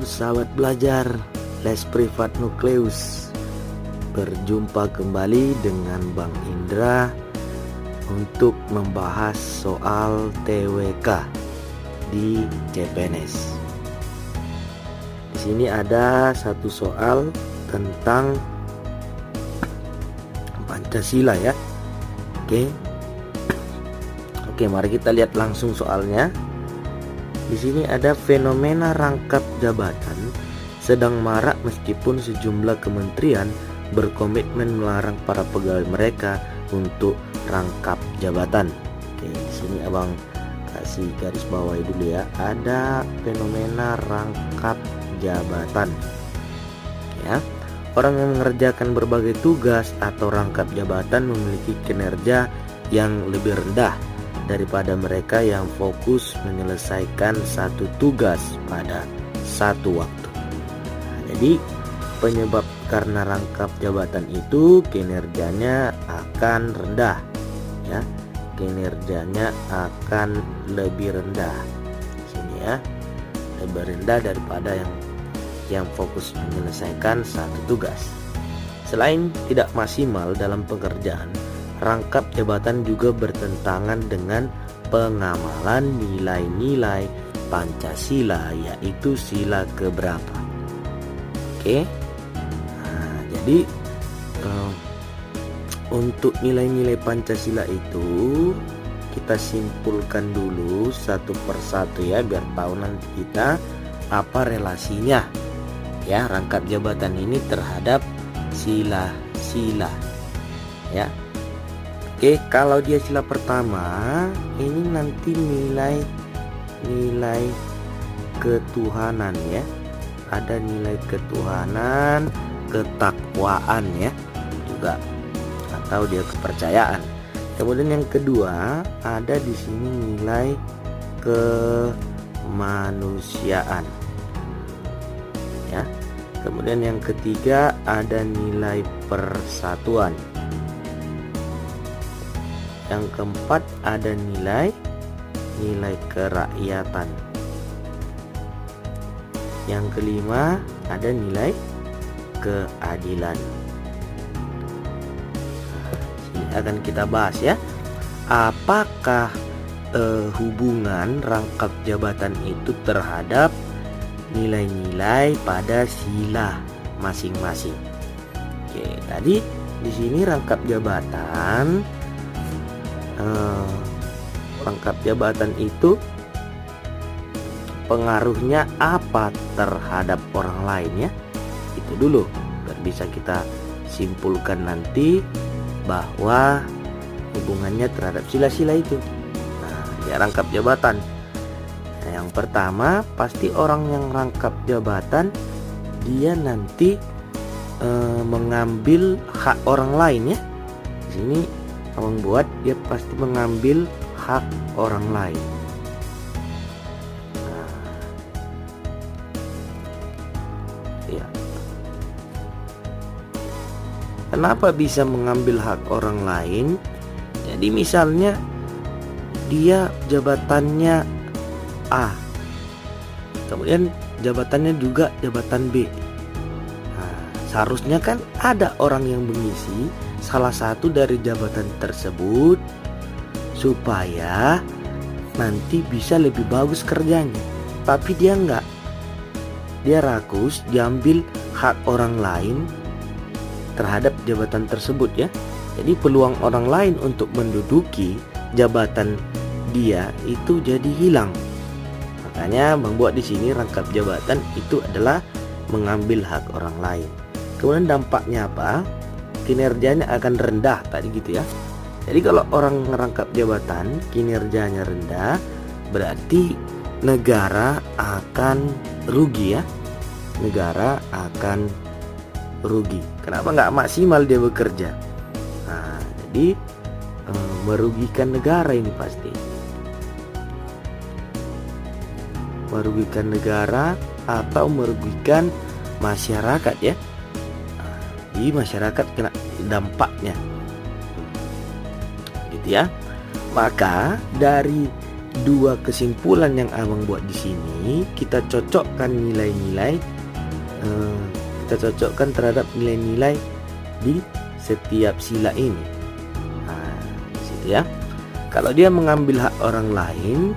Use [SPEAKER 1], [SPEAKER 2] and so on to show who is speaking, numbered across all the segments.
[SPEAKER 1] sahabat belajar Les Privat Nukleus. Berjumpa kembali dengan Bang Indra untuk membahas soal TWK di CPNS. Di sini ada satu soal tentang Pancasila ya. Oke, mari kita lihat langsung soalnya. Di sini ada fenomena rangkap jabatan sedang marak meskipun sejumlah kementerian berkomitmen melarang para pegawai mereka untuk rangkap jabatan. Oke, di sini Abang kasih garis bawahi dulu ya. Ada fenomena rangkap jabatan. Ya. Orang yang mengerjakan berbagai tugas atau rangkap jabatan memiliki kinerja yang lebih rendah daripada mereka yang fokus menyelesaikan satu tugas pada satu waktu. Jadi penyebab karena rangkap jabatan itu kinerjanya akan rendah ya. Kinerjanya akan lebih rendah. Sini ya. Lebih rendah daripada yang fokus menyelesaikan satu tugas. Selain tidak maksimal dalam pekerjaan, rangkap jabatan juga bertentangan dengan pengamalan nilai-nilai Pancasila, yaitu sila keberapa. Oke. Nah, jadi untuk nilai-nilai Pancasila itu kita simpulkan dulu satu persatu ya, biar tahu nanti kita apa relasinya ya rangkap jabatan ini terhadap sila-sila ya. Oke, kalau dia sila pertama ini nanti nilai ketuhanan ya. Ada nilai ketuhanan, ketakwaan ya juga, atau dia kepercayaan. Kemudian yang kedua ada di sini nilai kemanusiaan ya. Kemudian yang ketiga ada nilai persatuan. Yang keempat ada nilai kerakyatan. Yang kelima ada nilai keadilan. Ini akan kita bahas ya. Apakah hubungan rangkap jabatan itu terhadap nilai-nilai pada sila masing-masing? Oke, tadi di sini rangkap jabatan itu pengaruhnya apa terhadap orang lain ya. Itu dulu biar bisa kita simpulkan nanti bahwa hubungannya terhadap sila-sila itu. Nah, ya rangkap jabatan. Nah, yang pertama pasti orang yang rangkap jabatan dia nanti mengambil hak orang lain ya. Di sini Abang buat dia pasti mengambil hak orang lain. Nah, ya. Kenapa bisa mengambil hak orang lain? Jadi misalnya dia jabatannya A, kemudian jabatannya juga jabatan B. Nah, seharusnya kan ada orang yang mengisi salah satu dari jabatan tersebut supaya nanti bisa lebih bagus kerjanya. Tapi dia enggak. Dia rakus, diambil hak orang lain terhadap jabatan tersebut ya. Jadi peluang orang lain untuk menduduki jabatan dia itu jadi hilang. Makanya membuat di sini rangkap jabatan itu adalah mengambil hak orang lain. Kemudian dampaknya apa? Kinerjanya akan rendah tadi gitu ya. Jadi kalau orang merangkap jabatan kinerjanya rendah, berarti negara akan rugi ya. Negara akan rugi. Kenapa nggak maksimal dia bekerja? Nah, jadi merugikan negara ini pasti. Merugikan negara atau merugikan masyarakat ya. Di masyarakat kena dampaknya gitu ya. Maka dari dua kesimpulan yang abang buat di sini kita cocokkan nilai-nilai, kita cocokkan terhadap nilai-nilai di setiap sila ini. Nah, di situ ya. Kalau dia mengambil hak orang lain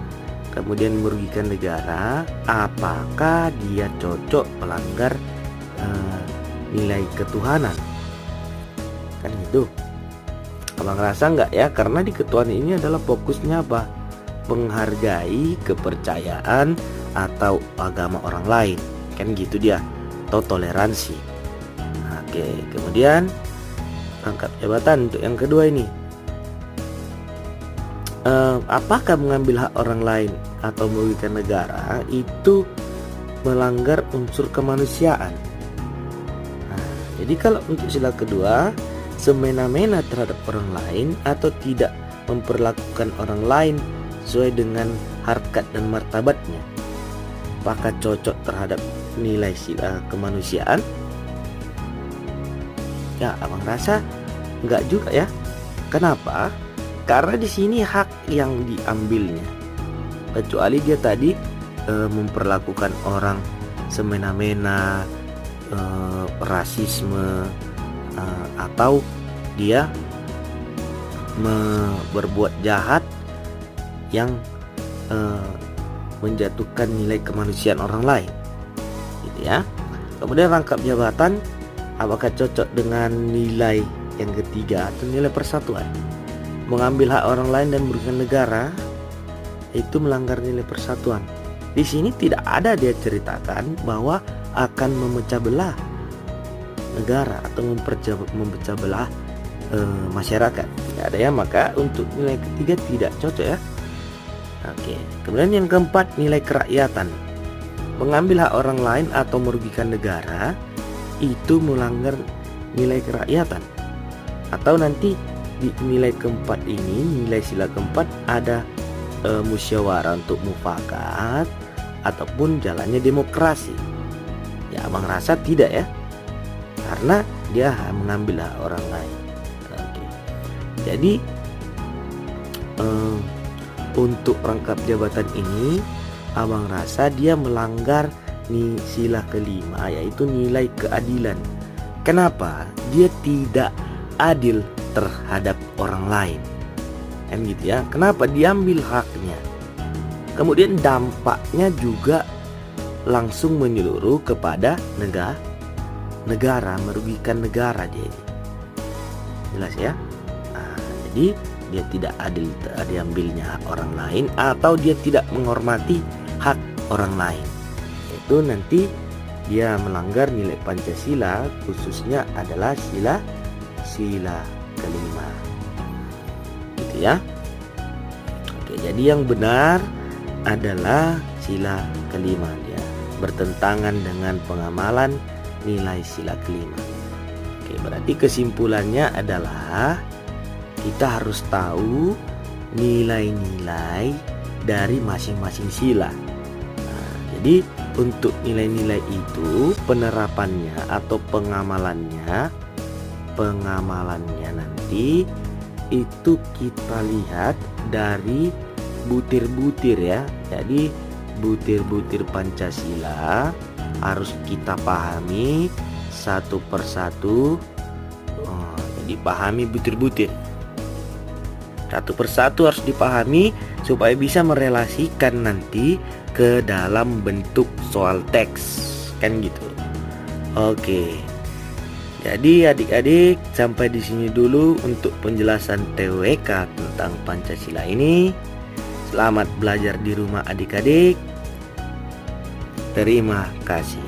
[SPEAKER 1] kemudian merugikan negara, apakah dia cocok melanggar nilai ketuhanan? Kan gitu. Abang rasa enggak ya, karena di ketuhanan ini adalah fokusnya apa? Menghargai kepercayaan atau agama orang lain, kan gitu dia, atau toleransi. Oke, kemudian rangkap jabatan untuk yang kedua ini, apakah mengambil hak orang lain atau merugikan negara itu melanggar unsur kemanusiaan? Nah, jadi kalau untuk sila kedua, semena-mena terhadap orang lain atau tidak memperlakukan orang lain sesuai dengan harkat dan martabatnya, apakah cocok terhadap nilai sila kemanusiaan? Ya, abang rasa enggak juga ya. Kenapa? Karena di sini hak yang diambilnya, kecuali dia tadi memperlakukan orang semena-mena, rasisme, atau dia berbuat jahat yang menjatuhkan nilai kemanusiaan orang lain, gitu ya. Kemudian rangkap jabatan, apakah cocok dengan nilai yang ketiga atau nilai persatuan? Mengambil hak orang lain dan merugikan negara itu melanggar nilai persatuan. Di sini tidak ada dia ceritakan bahwa akan memecah belah negara atau memecah belah masyarakat. Tidak ada ya, maka untuk nilai ketiga tidak cocok ya. Oke, kemudian yang keempat, nilai kerakyatan. Mengambil hak orang lain atau merugikan negara itu melanggar nilai kerakyatan. Atau nanti di nilai keempat ini, nilai sila keempat ada musyawarah untuk mufakat ataupun jalannya demokrasi. Ya, abang rasa tidak ya, karena dia mengambil hak orang lain. Oke. Jadi untuk rangkap jabatan ini, abang rasa dia melanggar sila kelima, yaitu nilai keadilan. Kenapa? Dia tidak adil terhadap orang lain, kan gitu ya. Kenapa? Diambil haknya, kemudian dampaknya juga langsung menyeluruh kepada negara, merugikan negara dia ini. Jelas ya. Nah, jadi dia tidak adil diambilnya hak orang lain, atau dia tidak menghormati hak orang lain. Itu nanti dia melanggar nilai Pancasila, khususnya adalah sila kelima. Gitu ya. Oke, jadi yang benar adalah sila kelima, dia bertentangan dengan pengamalan nilai sila kelima. Oke, berarti kesimpulannya adalah kita harus tahu nilai-nilai dari masing-masing sila. Nah, jadi untuk nilai-nilai itu penerapannya atau pengamalannya nanti itu kita lihat dari butir-butir ya. Jadi butir-butir Pancasila harus kita pahami satu persatu. Jadi pahami butir-butir satu persatu, harus dipahami supaya bisa merelasikan nanti ke dalam bentuk soal teks, kan gitu. Oke. Jadi adik-adik, sampai di sini dulu untuk penjelasan TWK tentang Pancasila ini. Selamat belajar di rumah adik-adik. Terima kasih.